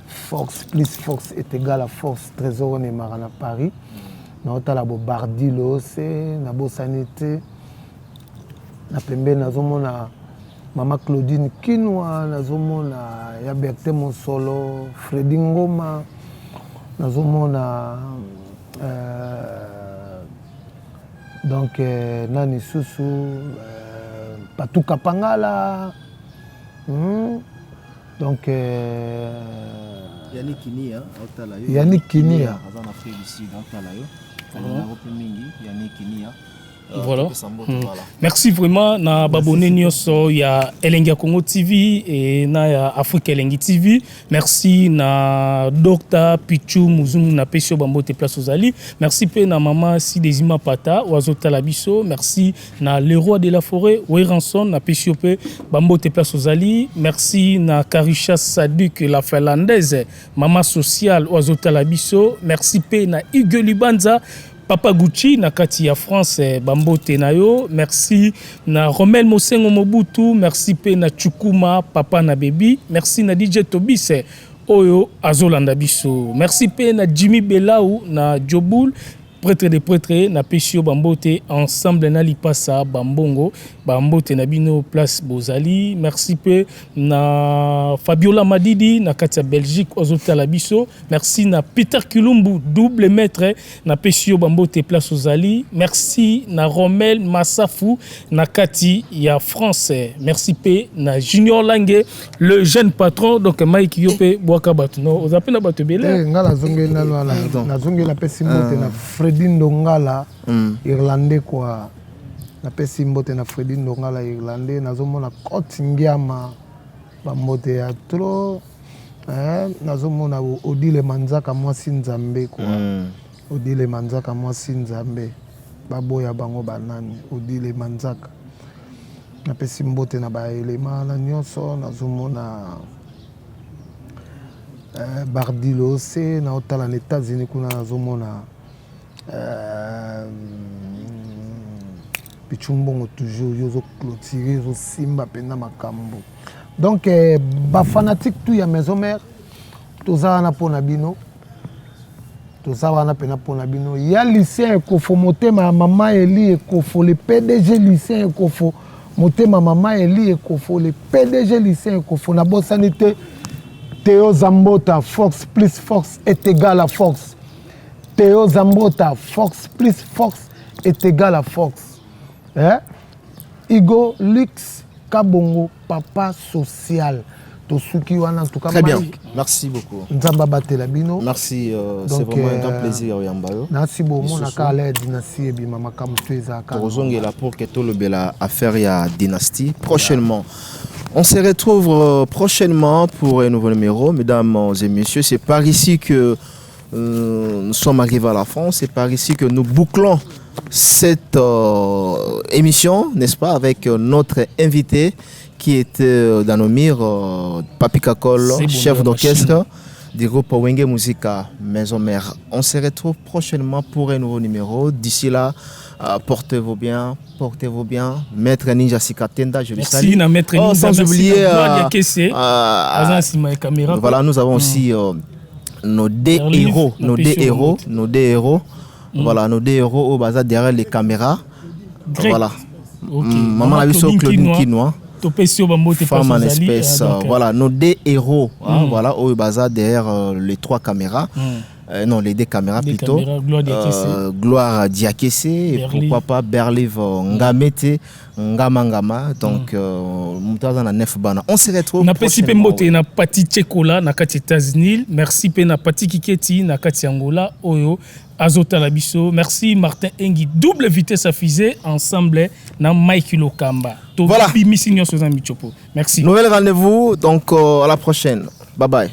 Fox plus Fox est égal à Force trésor Nema à Paris na otala bo Bardilo c'est na bo sanité na pembe na zomona Mama Claudine Kinwa na zomona ya Berthe Monsolo Freddy Ngoma na zomona donc nani susu Patuka Pangala donc Yannick Kinia Yannick Kinia en Afrique du Sud Yannick Kinia. Voilà. Merci vraiment na babone nyonso ya Elengi Congo TV et na ya Afrique Elengi TV. Merci na Dr Pichu Muzungu na Pesio Bambote Place Ozali. Merci pe na maman Sidezima Pata Wazota Labiso. Merci na Le Roi de la Forêt Weranson na Pesio pe Bambote Place Ozali. Merci na Karisha Sadik la Finlandaise maman sociale Wazota Labiso. Merci pe na Hugo Libanza Papa Gucci na kati ya France Bambote nayo. Merci na Romel Mosengo Mobutu. Merci pe na Chukuma Papa na Baby. Merci na DJ Tobise Oyo Azolanda Biso. Merci pe na Jimmy Belaou na Joboul prêtre de prêtre na Pesio Bambote ensemble na Lipasa Bambongo Bambote na bino place Bozali. Merci pe na Fabiola Madidi na katia Belgique Ozotala Biso. Merci na Peter Kilumbu double maître na Pesio Bambote place Ozali. Merci na Romel Massafu na kati ya France. Merci pe na Junior Lange le jeune patron donc Mike Yope Boaka Batuno ozapena batebele ngala zongela na zongela Pesimote na Freddy Ndongala irlandais quoi na pesi mbote na Freddy Ndongala irlandais nazomona Côte Ngiama bambote ya trop nazomona Odile Manzaka mwasi Nzambe quoi Odile Manzaka mwasi Nzambe baboya bango banani Odile Manzaka napesi mbote na baelema na nyonso nazomona Bardilo se na otala na États-Unis kuna nazomona pichumbongo toujours yozo clôturer yozo simba pena makambo donc ba fanatique tout ya maison mère toza na pona bino toza wana pena pona bino ya lycée ekofo motema mama Eli ekofo le PDG lycée ekofo motema mama Eli ekofo le PDG lycée ekofo na bosanité Théo Zambota force plus force est égal à force. Théo Zambota force plus force est égal à force. Igo Lux Kabongo papa social. Tosuki wana en tout cas. Très bien. Merci beaucoup. Nzamba batela bino. Merci, c'est vraiment un grand plaisir Yambayo. Merci beaucoup na kala dynastie et mama kamfeza ka. Tozongela pour que tout le bela affaire ya dynastie prochainement. On se retrouve prochainement pour un nouveau numéro, mesdames et messieurs. C'est par ici que nous sommes arrivés à la fin. C'est par ici que nous bouclons cette émission, n'est-ce pas, avec notre invité qui était dans nos murs, Papi Kakol, chef d'orchestre du groupe Wenge Musica Maison Mère. On se retrouve prochainement pour un nouveau numéro. D'ici là, portez-vous bien. Maître Ninja Sikatenda, je le salue. Maître Ninja, sans oublier, voilà, nous avons aussi nos deux héros. Voilà, nos deux héros au bazar derrière les caméras. Voilà. Maman a vu sur Claudine Kinois. Femme en espèce. Voilà, nos deux héros. Voilà, au bazar derrière les trois caméras. Non, les deux caméras plutôt. Gloire Diakese et pourquoi pas Berliv Ngamete Ngamangama. Donc, on se retrouve. Na pesi Pembote na Pati Tchekola na kati États-Unis. Merci pe na Pati Kiketi na kati Angola. Oyo Azota Labiso. Merci Martin Engi. Double vitesse à fusée ensemble na Mike Lokamba. Voilà. Merci. Nouvel rendez-vous donc à la prochaine. Bye bye.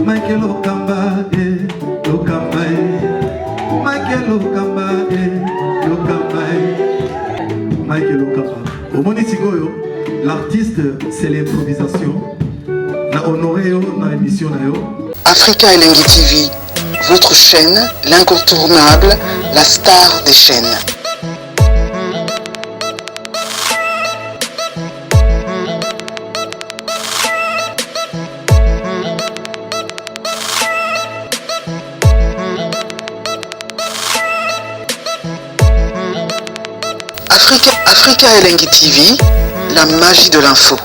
Michael Okamba, Michael Okamba, Michael Okamba. Au Monitigoyo, l'artiste, c'est l'improvisation. Na honoré dans l'émission. Africa Elengi TV, votre chaîne, l'incontournable, la star des chaînes. Africa Elengi TV, la magie de l'info.